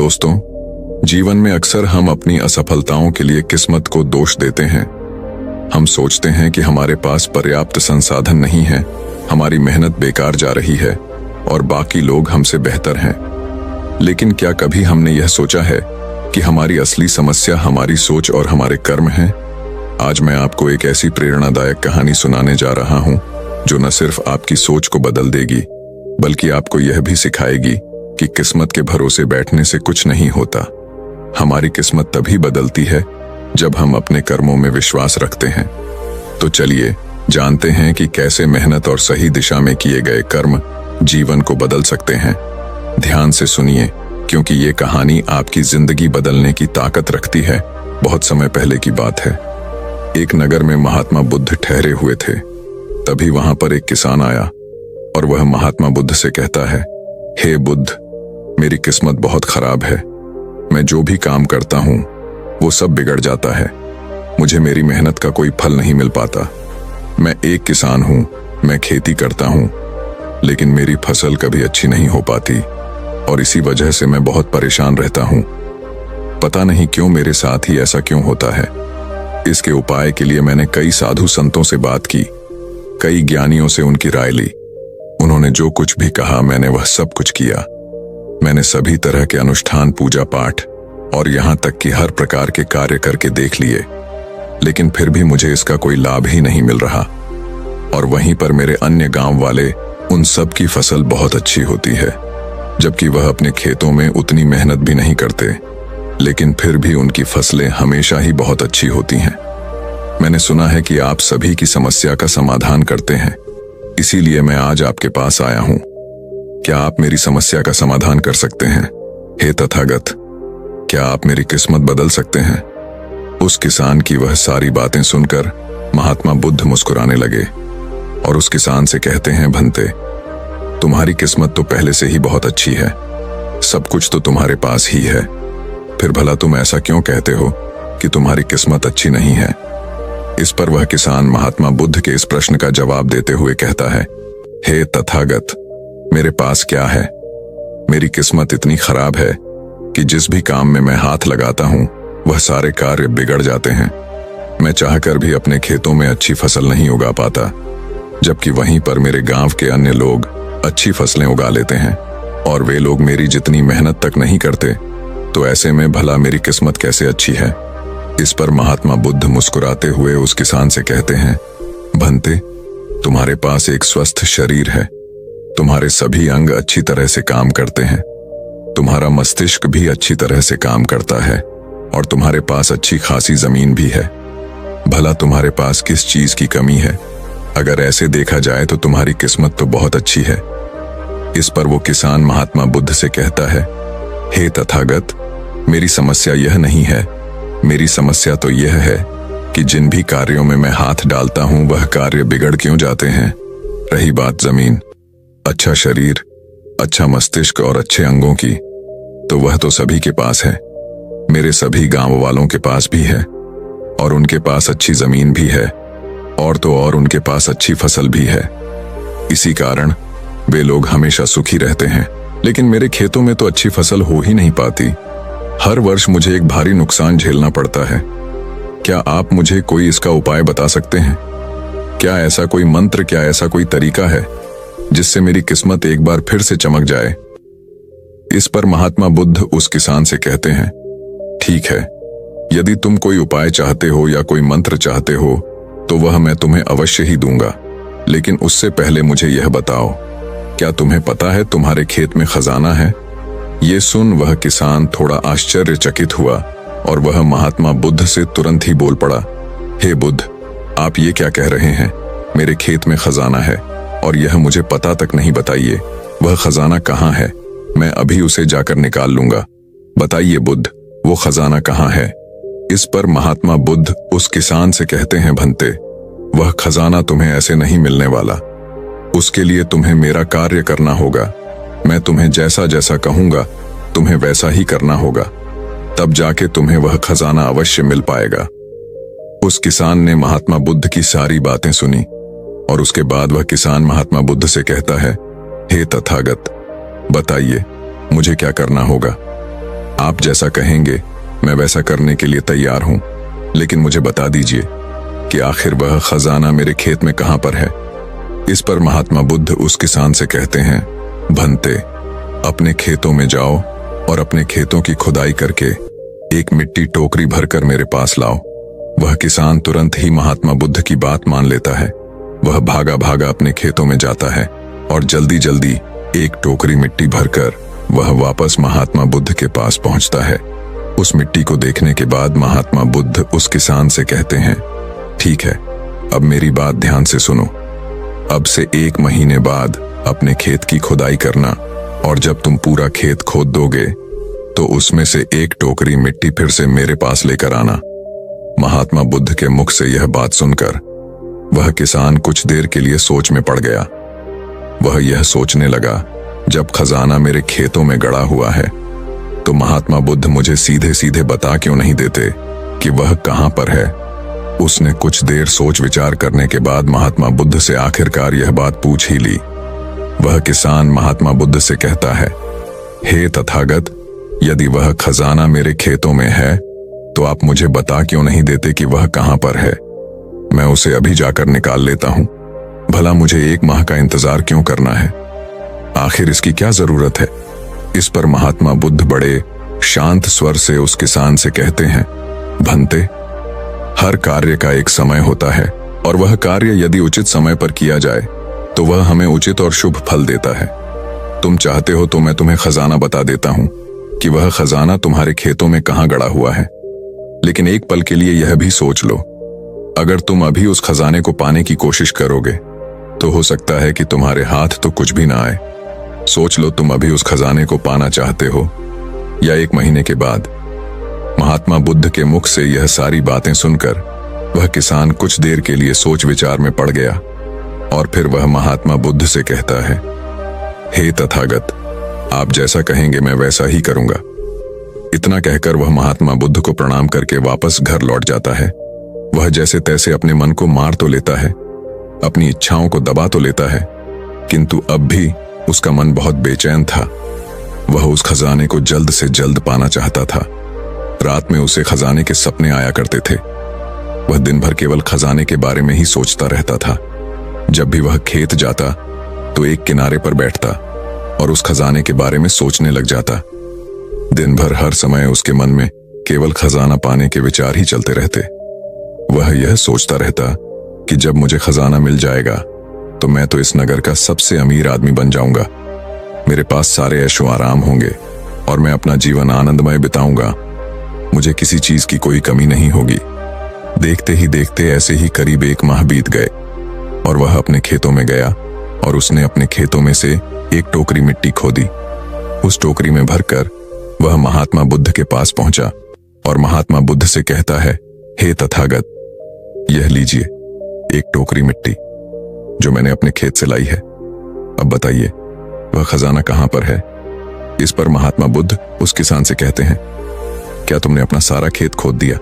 दोस्तों, जीवन में अक्सर हम अपनी असफलताओं के लिए किस्मत को दोष देते हैं। हम सोचते हैं कि हमारे पास पर्याप्त संसाधन नहीं है, हमारी मेहनत बेकार जा रही है और बाकी लोग हमसे बेहतर हैं। लेकिन क्या कभी हमने यह सोचा है कि हमारी असली समस्या हमारी सोच और हमारे कर्म हैं? आज मैं आपको एक ऐसी प्रेरणादायक कहानी सुनाने जा रहा हूं जो न सिर्फ आपकी सोच को बदल देगी, बल्कि आपको यह भी सिखाएगी कि किस्मत के भरोसे बैठने से कुछ नहीं होता। हमारी किस्मत तभी बदलती है जब हम अपने कर्मों में विश्वास रखते हैं। तो चलिए जानते हैं कि कैसे मेहनत और सही दिशा में किए गए कर्म जीवन को बदल सकते हैं। ध्यान से सुनिए, क्योंकि ये कहानी आपकी जिंदगी बदलने की ताकत रखती है। बहुत समय पहले की बात है। एक नगर में महात्मा बुद्ध ठहरे हुए थे। तभी वहां पर एक किसान आया और वह महात्मा बुद्ध से कहता है, हे बुद्ध, मेरी किस्मत बहुत खराब है। मैं जो भी काम करता हूं वो सब बिगड़ जाता है। मुझे मेरी मेहनत का कोई फल नहीं मिल पाता। मैं एक किसान हूं, मैं खेती करता हूं, लेकिन मेरी फसल कभी अच्छी नहीं हो पाती और इसी वजह से मैं बहुत परेशान रहता हूं। पता नहीं क्यों मेरे साथ ही ऐसा क्यों होता है। इसके उपाय के लिए मैंने कई साधु संतों से बात की, कई ज्ञानियों से उनकी राय ली। उन्होंने जो कुछ भी कहा मैंने वह सब कुछ किया। मैंने सभी तरह के अनुष्ठान, पूजा पाठ और यहां तक कि हर प्रकार के कार्य करके देख लिए, लेकिन फिर भी मुझे इसका कोई लाभ ही नहीं मिल रहा। और वहीं पर मेरे अन्य गांव वाले, उन सब की फसल बहुत अच्छी होती है, जबकि वह अपने खेतों में उतनी मेहनत भी नहीं करते, लेकिन फिर भी उनकी फसलें हमेशा ही बहुत अच्छी होती हैं। मैंने सुना है कि आप सभी की समस्या का समाधान करते हैं, इसीलिए मैं आज आपके पास आया हूं। क्या आप मेरी समस्या का समाधान कर सकते हैं? हे तथागत, क्या आप मेरी किस्मत बदल सकते हैं? उस किसान की वह सारी बातें सुनकर महात्मा बुद्ध मुस्कुराने लगे और उस किसान से कहते हैं, भंते, तुम्हारी किस्मत तो पहले से ही बहुत अच्छी है, सब कुछ तो तुम्हारे पास ही है, फिर भला तुम ऐसा क्यों कहते हो कि तुम्हारी किस्मत अच्छी नहीं है? इस पर वह किसान महात्मा बुद्ध के इस प्रश्न का जवाब देते हुए कहता है, हे तथागत, मेरे पास क्या है? मेरी किस्मत इतनी खराब है कि जिस भी काम में मैं हाथ लगाता हूं वह सारे कार्य बिगड़ जाते हैं। मैं चाहकर भी अपने खेतों में अच्छी फसल नहीं उगा पाता, जबकि वहीं पर मेरे गांव के अन्य लोग अच्छी फसलें उगा लेते हैं और वे लोग मेरी जितनी मेहनत तक नहीं करते। तो ऐसे में भला मेरी किस्मत कैसे अच्छी है? इस पर महात्मा बुद्ध मुस्कुराते हुए उस किसान से कहते हैं, भंते, तुम्हारे पास एक स्वस्थ शरीर है, तुम्हारे सभी अंग अच्छी तरह से काम करते हैं, तुम्हारा मस्तिष्क भी अच्छी तरह से काम करता है और तुम्हारे पास अच्छी खासी जमीन भी है। भला तुम्हारे पास किस चीज की कमी है? अगर ऐसे देखा जाए तो तुम्हारी किस्मत तो बहुत अच्छी है। इस पर वो किसान महात्मा बुद्ध से कहता है, हे तथागत, मेरी समस्या यह नहीं है। मेरी समस्या तो यह है कि जिन भी कार्यों में मैं हाथ डालता हूं वह कार्य बिगड़ क्यों जाते हैं। रही बात जमीन, अच्छा शरीर, अच्छा मस्तिष्क और अच्छे अंगों की, तो वह तो सभी के पास है। मेरे सभी गांव वालों के पास भी है और उनके पास अच्छी जमीन भी है और तो और उनके पास अच्छी फसल भी है। इसी कारण वे लोग हमेशा सुखी रहते हैं। लेकिन मेरे खेतों में तो अच्छी फसल हो ही नहीं पाती। हर वर्ष मुझे एक भारी नुकसान झेलना पड़ता है। क्या आप मुझे कोई इसका उपाय बता सकते हैं? क्या ऐसा कोई मंत्र, क्या ऐसा कोई तरीका है जिससे मेरी किस्मत एक बार फिर से चमक जाए? इस पर महात्मा बुद्ध उस किसान से कहते हैं, ठीक है, यदि तुम कोई उपाय चाहते हो या कोई मंत्र चाहते हो तो वह मैं तुम्हें अवश्य ही दूंगा, लेकिन उससे पहले मुझे यह बताओ, क्या तुम्हें पता है तुम्हारे खेत में खजाना है? ये सुन वह किसान थोड़ा आश्चर्यचकित हुआ और वह महात्मा बुद्ध से तुरंत ही बोल पड़ा, हे बुद्ध, आप ये क्या कह रहे हैं? मेरे खेत में खजाना है और यह मुझे पता तक नहीं। बताइए, वह खजाना कहाँ है? मैं अभी उसे जाकर निकाल लूंगा। बताइए बुद्ध, वो खजाना कहाँ है? इस पर महात्मा बुद्ध उस किसान से कहते हैं, भंते, वह खजाना तुम्हें ऐसे नहीं मिलने वाला। उसके लिए तुम्हें मेरा कार्य करना होगा। मैं तुम्हें जैसा जैसा कहूंगा तुम्हें वैसा ही करना होगा, तब जाके तुम्हें वह खजाना अवश्य मिल पाएगा। उस किसान ने महात्मा बुद्ध की सारी बातें सुनी और उसके बाद वह किसान महात्मा बुद्ध से कहता है, हे तथागत, बताइए मुझे क्या करना होगा? आप जैसा कहेंगे मैं वैसा करने के लिए तैयार हूं, लेकिन मुझे बता दीजिए कि आखिर वह खजाना मेरे खेत में कहां पर है। इस पर महात्मा बुद्ध उस किसान से कहते हैं, भंते, अपने खेतों में जाओ और अपने खेतों की खुदाई करके एक मिट्टी टोकरी भरकर मेरे पास लाओ। वह किसान तुरंत ही महात्मा बुद्ध की बात मान लेता है। वह भागा भागा अपने खेतों में जाता है और जल्दी जल्दी एक टोकरी मिट्टी भरकर वह वापस महात्मा बुद्ध के पास पहुंचता है। उस मिट्टी को देखने के बाद महात्मा बुद्ध उस किसान से कहते हैं, ठीक है, अब मेरी बात ध्यान से सुनो। अब से 1 महीने बाद अपने खेत की खुदाई करना, और जब तुम पूरा खेत खोद दोगे तो उसमें से एक टोकरी मिट्टी फिर से मेरे पास लेकर आना। महात्मा बुद्ध के मुख से यह बात सुनकर वह किसान कुछ देर के लिए सोच में पड़ गया। वह यह सोचने लगा, जब खजाना मेरे खेतों में गड़ा हुआ है तो महात्मा बुद्ध मुझे सीधे सीधे बता क्यों नहीं देते कि वह कहां पर है। उसने कुछ देर सोच विचार करने के बाद महात्मा बुद्ध से आखिरकार यह बात पूछ ही ली। वह किसान महात्मा बुद्ध से कहता है, हे तथागत, यदि वह खजाना मेरे खेतों में है तो आप मुझे बता क्यों नहीं देते कि वह कहां पर है। मैं उसे अभी जाकर निकाल लेता हूं। भला मुझे 1 माह का इंतजार क्यों करना है? आखिर इसकी क्या जरूरत है? इस पर महात्मा बुद्ध बड़े शांत स्वर से उस किसान से कहते हैं, भंते, हर कार्य का एक समय होता है और वह कार्य यदि उचित समय पर किया जाए तो वह हमें उचित और शुभ फल देता है। तुम चाहते हो तो मैं तुम्हें खजाना बता देता हूं कि वह खजाना तुम्हारे खेतों में कहां गड़ा हुआ है। लेकिन एक पल के लिए यह भी सोच लो, अगर तुम अभी उस खजाने को पाने की कोशिश करोगे तो हो सकता है कि तुम्हारे हाथ तो कुछ भी ना आए। सोच लो, तुम अभी उस खजाने को पाना चाहते हो या 1 महीने के बाद। महात्मा बुद्ध के मुख से यह सारी बातें सुनकर वह किसान कुछ देर के लिए सोच विचार में पड़ गया और फिर वह महात्मा बुद्ध से कहता है, हे तथागत, आप जैसा कहेंगे मैं वैसा ही करूंगा। इतना कहकर वह महात्मा बुद्ध को प्रणाम करके वापस घर लौट जाता है। वह जैसे तैसे अपने मन को मार तो लेता है, अपनी इच्छाओं को दबा तो लेता है, किंतु अब भी उसका मन बहुत बेचैन था। वह उस खजाने को जल्द से जल्द पाना चाहता था। रात में उसे खजाने के सपने आया करते थे। वह दिन भर केवल खजाने के बारे में ही सोचता रहता था। जब भी वह खेत जाता तो एक किनारे पर बैठता और उस खजाने के बारे में सोचने लग जाता। दिन भर हर समय उसके मन में केवल खजाना पाने के विचार ही चलते रहते। वह यह सोचता रहता कि जब मुझे खजाना मिल जाएगा तो मैं तो इस नगर का सबसे अमीर आदमी बन जाऊंगा। मेरे पास सारे ऐशो आराम होंगे और मैं अपना जीवन आनंदमय बिताऊंगा। मुझे किसी चीज की कोई कमी नहीं होगी। देखते ही देखते ऐसे ही करीब 1 माह बीत गए और वह अपने खेतों में गया और उसने अपने खेतों में से एक टोकरी मिट्टी खोदी। उस टोकरी में भरकर वह महात्मा बुद्ध के पास पहुंचा और महात्मा बुद्ध से कहता है, हे तथागत, यह लीजिए एक टोकरी मिट्टी जो मैंने अपने खेत से लाई है। अब बताइए वह खजाना कहां पर है। इस पर महात्मा बुद्ध उस किसान से कहते हैं, क्या तुमने अपना सारा खेत खोद दिया?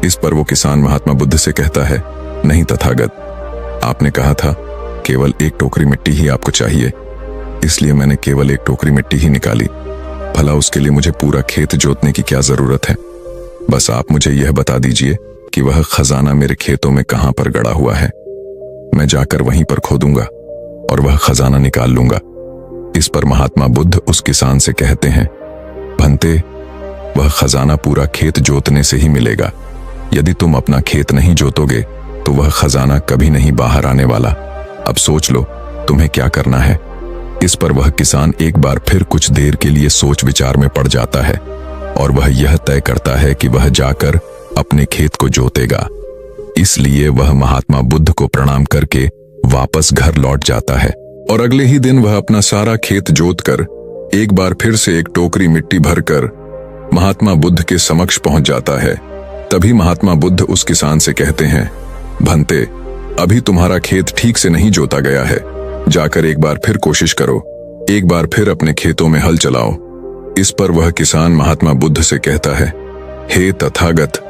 इस पर वो किसान महात्मा बुद्ध से कहता है, नहीं तथागत, आपने कहा था केवल एक टोकरी मिट्टी ही आपको चाहिए, इसलिए मैंने केवल एक टोकरी मिट्टी ही निकाली। भला उसके लिए मुझे पूरा खेत जोतने की क्या जरूरत है? बस आप मुझे यह बता दीजिए कि वह खजाना मेरे खेतों में कहां पर गड़ा हुआ है। मैं जाकर वहीं पर खोदूंगा और वह खजाना निकाल लूंगा। इस पर महात्मा बुद्ध उस किसान से कहते हैं, भंते, वह खजाना पूरा खेत जोतने से ही मिलेगा। यदि तुम अपना खेत नहीं जोतोगे तो वह खजाना कभी नहीं बाहर आने वाला। अब सोच लो तुम्हें क्या करना है। इस पर वह किसान एक बार फिर कुछ देर के लिए सोच विचार में पड़ जाता है और वह यह तय करता है कि वह जाकर अपने खेत को जोतेगा। इसलिए वह महात्मा बुद्ध को प्रणाम करके वापस घर लौट जाता है और अगले ही दिन वह अपना सारा खेत जोतकर एक बार फिर से एक टोकरी मिट्टी भरकर महात्मा बुद्ध के समक्ष पहुंच जाता है। तभी महात्मा बुद्ध उस किसान से कहते हैं, भंते, अभी तुम्हारा खेत ठीक से नहीं जोता गया है। जाकर एक बार फिर कोशिश करो, एक बार फिर अपने खेतों में हल चलाओ। इस पर वह किसान महात्मा बुद्ध से कहता है, हे तथागत,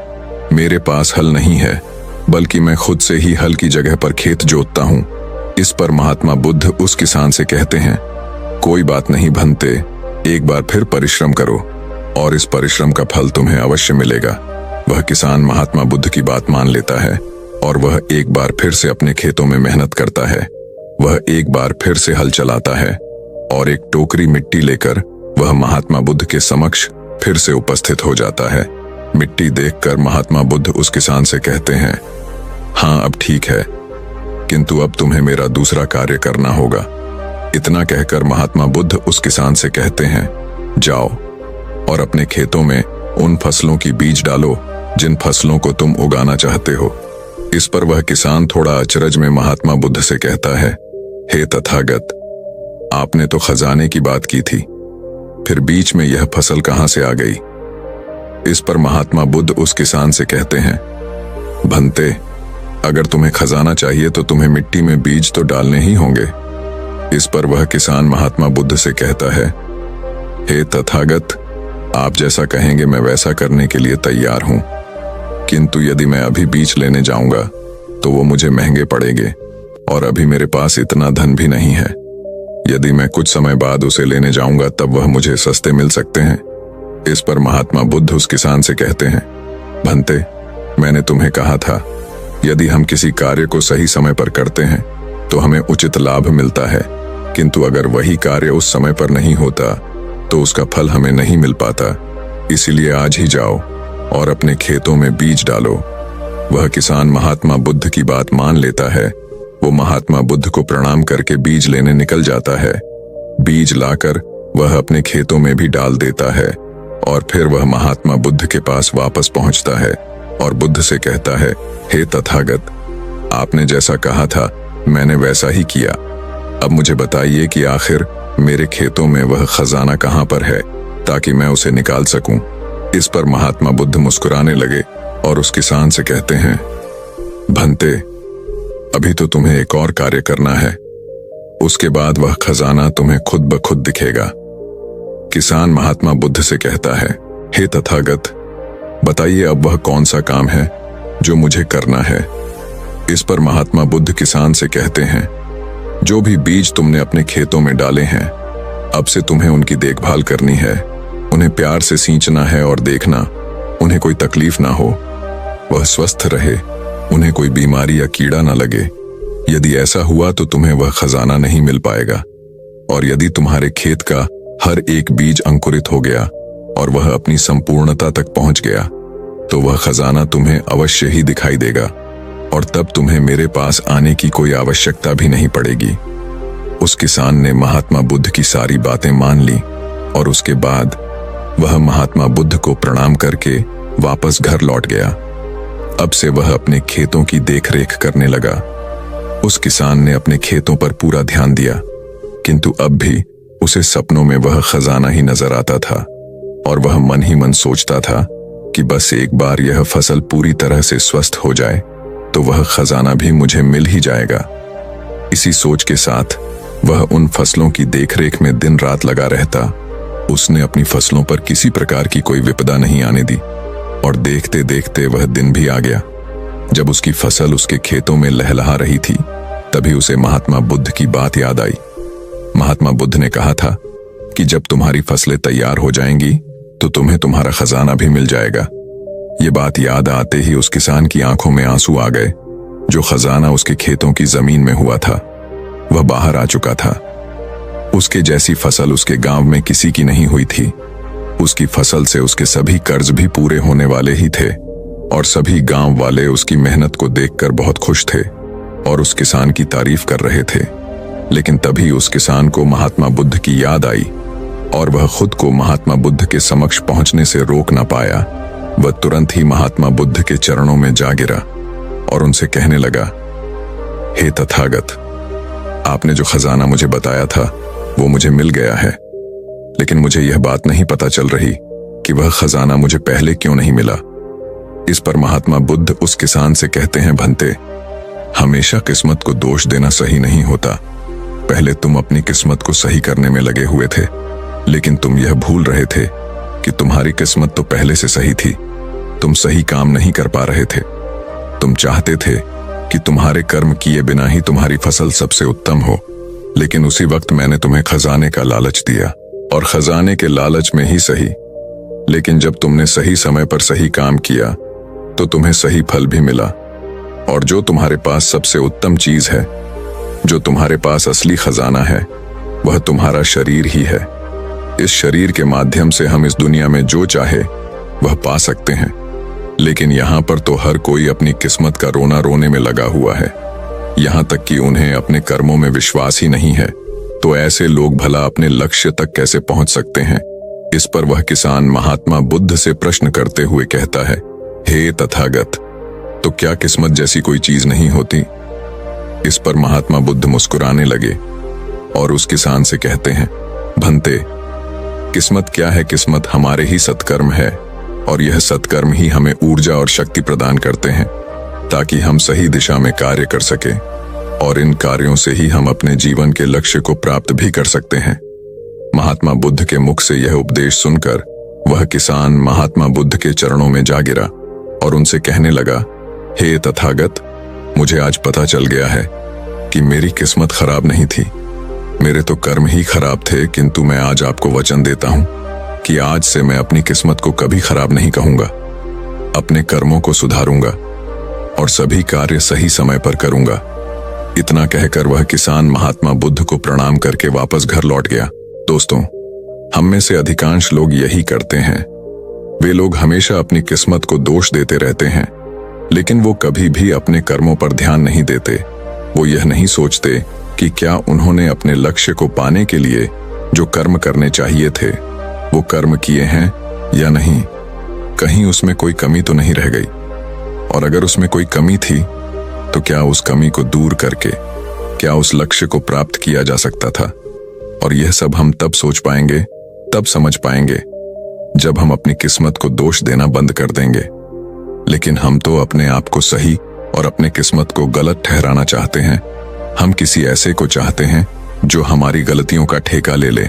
मेरे पास हल नहीं है, बल्कि मैं खुद से ही हल की जगह पर खेत जोतता हूं। इस पर महात्मा बुद्ध उस किसान से कहते हैं, कोई बात नहीं भंते, एक बार फिर परिश्रम करो। और इस परिश्रम का फल तुम्हें अवश्य मिलेगा। वह किसान महात्मा बुद्ध की बात मान लेता है और वह एक बार फिर से अपने खेतों में मेहनत करता है। वह एक बार फिर से हल चलाता है और एक टोकरी मिट्टी लेकर वह महात्मा बुद्ध के समक्ष फिर से उपस्थित हो जाता है। मिट्टी देखकर महात्मा बुद्ध उस किसान से कहते हैं, हाँ अब ठीक है, किंतु अब तुम्हें मेरा दूसरा कार्य करना होगा। इतना कहकर महात्मा बुद्ध उस किसान से कहते हैं, जाओ और अपने खेतों में उन फसलों की बीज डालो जिन फसलों को तुम उगाना चाहते हो। इस पर वह किसान थोड़ा अचरज में महात्मा बुद्ध से कहता है, हे तथागत, आपने तो खजाने की बात की थी, फिर बीच में यह फसल कहां से आ गई? इस पर महात्मा बुद्ध उस किसान से कहते हैं, भंते, अगर तुम्हें खजाना चाहिए तो तुम्हें मिट्टी में बीज तो डालने ही होंगे। इस पर वह किसान महात्मा बुद्ध से कहता है, हे तथागत, आप जैसा कहेंगे मैं वैसा करने के लिए तैयार हूं, किंतु यदि मैं अभी बीज लेने जाऊंगा तो वो मुझे महंगे पड़ेंगे और अभी मेरे पास इतना धन भी नहीं है। यदि मैं कुछ समय बाद उसे लेने जाऊंगा तब वह मुझे सस्ते मिल सकते हैं। इस पर महात्मा बुद्ध उस किसान से कहते हैं, भंते, मैंने तुम्हें कहा था यदि हम किसी कार्य को सही समय पर करते हैं तो हमें उचित लाभ मिलता है, किंतु अगर वही कार्य उस समय पर नहीं होता तो उसका फल हमें नहीं मिल पाता। इसीलिए आज ही जाओ और अपने खेतों में बीज डालो। वह किसान महात्मा बुद्ध की बात मान लेता है। वो महात्मा बुद्ध को प्रणाम करके बीज लेने निकल जाता है। बीज लाकर वह अपने खेतों में भी डाल देता है और फिर वह महात्मा बुद्ध के पास वापस पहुंचता है और बुद्ध से कहता है, हे तथागत, आपने जैसा कहा था मैंने वैसा ही किया। अब मुझे बताइए कि आखिर मेरे खेतों में वह खजाना कहां पर है ताकि मैं उसे निकाल सकूं। इस पर महात्मा बुद्ध मुस्कुराने लगे और उस किसान से कहते हैं, भंते, अभी तो तुम्हें एक और कार्य करना है, उसके बाद वह खजाना तुम्हें खुद ब खुद दिखेगा। किसान महात्मा बुद्ध से कहता है, हे तथागत, बताइए अब वह कौन सा काम है जो मुझे करना है। इस पर महात्मा बुद्ध किसान से कहते हैं, जो भी बीज तुमने अपने खेतों में डाले हैं अब से तुम्हें उनकी देखभाल करनी है। उन्हें प्यार से सींचना है और देखना उन्हें कोई तकलीफ ना हो, वह स्वस्थ रहे, उन्हें कोई बीमारी या कीड़ा ना लगे। यदि ऐसा हुआ तो तुम्हें वह खजाना नहीं मिल पाएगा। और यदि तुम्हारे खेत का हर एक बीज अंकुरित हो गया और वह अपनी संपूर्णता तक पहुंच गया तो वह खजाना तुम्हें अवश्य ही दिखाई देगा और तब तुम्हें मेरे पास आने की कोई आवश्यकता भी नहीं पड़ेगी। उस किसान ने महात्मा बुद्ध की सारी बातें मान ली और उसके बाद वह महात्मा बुद्ध को प्रणाम करके वापस घर लौट गया। अब से वह अपने खेतों की देखरेख करने लगा। उस किसान ने अपने खेतों पर पूरा ध्यान दिया, किंतु अब भी उसे सपनों में वह खजाना ही नजर आता था और वह मन ही मन सोचता था कि बस एक बार यह फसल पूरी तरह से स्वस्थ हो जाए तो वह खजाना भी मुझे मिल ही जाएगा। इसी सोच के साथ वह उन फसलों की देखरेख में दिन रात लगा रहता। उसने अपनी फसलों पर किसी प्रकार की कोई विपदा नहीं आने दी और देखते देखते वह दिन भी आ गया। जब उसकी फसल उसके खेतों में लहलहा रही थी तभी उसे महात्मा बुद्ध की बात याद आई। महात्मा बुद्ध ने कहा था कि जब तुम्हारी फसलें तैयार हो जाएंगी तो तुम्हें तुम्हारा खजाना भी मिल जाएगा। ये बात याद आते ही उस किसान की आंखों में आंसू आ गए। जो खजाना उसके खेतों की जमीन में हुआ था वह बाहर आ चुका था। उसके जैसी फसल उसके गांव में किसी की नहीं हुई थी। उसकी फसल से उसके सभी कर्ज भी पूरे होने वाले ही थे और सभी गांव वाले उसकी मेहनत को देखकर बहुत खुश थे और उस किसान की तारीफ कर रहे थे। लेकिन तभी उस किसान को महात्मा बुद्ध की याद आई और वह खुद को महात्मा बुद्ध के समक्ष पहुंचने से रोक न पाया। वह तुरंत ही महात्मा बुद्ध के चरणों में जा गिरा और उनसे कहने लगा, हे तथागत, आपने जो खजाना मुझे बताया था वो मुझे मिल गया है, लेकिन मुझे यह बात नहीं पता चल रही कि वह खजाना मुझे पहले क्यों नहीं मिला। इस पर महात्मा बुद्ध उस किसान से कहते हैं, भंते, हमेशा किस्मत को दोष देना सही नहीं होता। पहले तुम अपनी किस्मत को सही करने में लगे हुए थे, लेकिन तुम यह भूल रहे थे कि तुम्हारी किस्मत तो पहले से सही थी। तुम सही काम नहीं कर पा रहे थे। तुम चाहते थे कि तुम्हारे कर्म किए बिना ही तुम्हारी फसल सबसे उत्तम हो, लेकिन उसी वक्त मैंने तुम्हें खजाने का लालच दिया और खजाने के लालच में ही सही, लेकिन जब तुमने सही समय पर सही काम किया तो तुम्हें सही फल भी मिला। और जो तुम्हारे पास सबसे उत्तम चीज है, जो तुम्हारे पास असली खजाना है, वह तुम्हारा शरीर ही है। इस शरीर के माध्यम से हम इस दुनिया में जो चाहे वह पा सकते हैं, लेकिन यहाँ पर तो हर कोई अपनी किस्मत का रोना रोने में लगा हुआ है। यहाँ तक कि उन्हें अपने कर्मों में विश्वास ही नहीं है। तो ऐसे लोग भला अपने लक्ष्य तक कैसे पहुंच सकते हैं? इस पर वह किसान महात्मा बुद्ध से प्रश्न करते हुए कहता है, हे तथागत, तो क्या किस्मत जैसी कोई चीज नहीं होती? इस पर महात्मा बुद्ध मुस्कुराने लगे और उस किसान से कहते हैं, भंते, किस्मत क्या है? किस्मत हमारे ही सत्कर्म है, और यह सत्कर्म ही हमें ऊर्जा और शक्ति प्रदान करते हैं ताकि हम सही दिशा में कार्य कर सके, और इन कार्यों से ही हम अपने जीवन के लक्ष्य को प्राप्त भी कर सकते हैं। महात्मा बुद्ध के मुख से यह उपदेश सुनकर वह किसान महात्मा बुद्ध के चरणों में जा गिरा और उनसे कहने लगा, हे तथागत, मुझे आज पता चल गया है कि मेरी किस्मत खराब नहीं थी, मेरे तो कर्म ही खराब थे, किंतु मैं आज आपको वचन देता हूं कि आज से मैं अपनी किस्मत को कभी खराब नहीं कहूंगा। अपने कर्मों को सुधारूंगा और सभी कार्य सही समय पर करूंगा। इतना कहकर वह किसान महात्मा बुद्ध को प्रणाम करके वापस घर लौट गया। दोस्तों, हम में से अधिकांश लोग यही करते हैं। वे लोग हमेशा अपनी किस्मत को दोष देते रहते हैं, लेकिन वो कभी भी अपने कर्मों पर ध्यान नहीं देते। वो यह नहीं सोचते कि क्या उन्होंने अपने लक्ष्य को पाने के लिए जो कर्म करने चाहिए थे वो कर्म किए हैं या नहीं, कहीं उसमें कोई कमी तो नहीं रह गई, और अगर उसमें कोई कमी थी तो क्या उस कमी को दूर करके क्या उस लक्ष्य को प्राप्त किया जा सकता था। और यह सब हम तब सोच पाएंगे, तब समझ पाएंगे जब हम अपनी किस्मत को दोष देना बंद कर देंगे। लेकिन हम तो अपने आप को सही और अपने किस्मत को गलत ठहराना चाहते हैं। हम किसी ऐसे को चाहते हैं जो हमारी गलतियों का ठेका ले ले,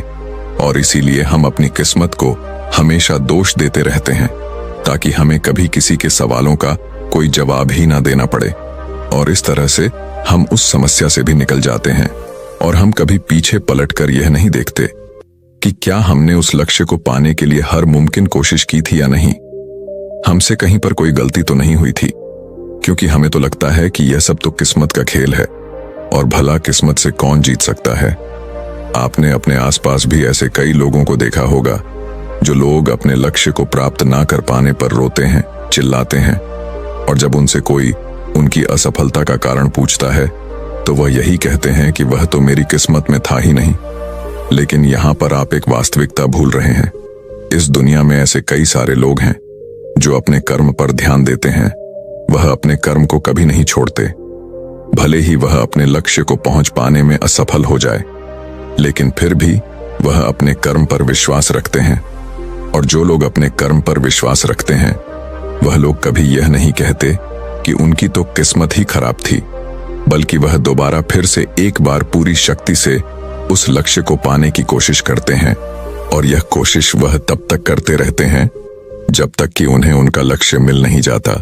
और इसीलिए हम अपनी किस्मत को हमेशा दोष देते रहते हैं ताकि हमें कभी किसी के सवालों का कोई जवाब ही ना देना पड़े। और इस तरह से हम उस समस्या से भी निकल जाते हैं, और हम कभी पीछे पलटकर यह नहीं देखते कि क्या हमने उस लक्ष्य को पाने के लिए हर मुमकिन कोशिश की थी या नहीं। हमसे कहीं पर कोई गलती तो नहीं हुई थी, क्योंकि हमें तो लगता है कि यह सब तो किस्मत का खेल है, और भला किस्मत से कौन जीत सकता है। आपने अपने आसपास भी ऐसे कई लोगों को देखा होगा जो लोग अपने लक्ष्य को प्राप्त ना कर पाने पर रोते हैं, चिल्लाते हैं, और जब उनसे कोई उनकी असफलता का कारण पूछता है तो वह यही कहते हैं कि वह तो मेरी किस्मत में था ही नहीं। लेकिन यहाँ पर आप एक वास्तविकता भूल रहे हैं। इस दुनिया में ऐसे कई सारे लोग हैं जो अपने कर्म पर ध्यान देते हैं। वह अपने कर्म को कभी नहीं छोड़ते, भले ही वह अपने लक्ष्य को पहुंच पाने में असफल हो जाए, लेकिन फिर भी वह अपने कर्म पर विश्वास रखते हैं। और जो लोग अपने कर्म पर विश्वास रखते हैं वह लोग कभी यह नहीं कहते कि उनकी तो किस्मत ही खराब थी, बल्कि वह दोबारा फिर से एक बार पूरी शक्ति से उस लक्ष्य को पाने की कोशिश करते हैं। और यह कोशिश वह तब तक करते रहते हैं जब तक कि उन्हें उनका लक्ष्य मिल नहीं जाता।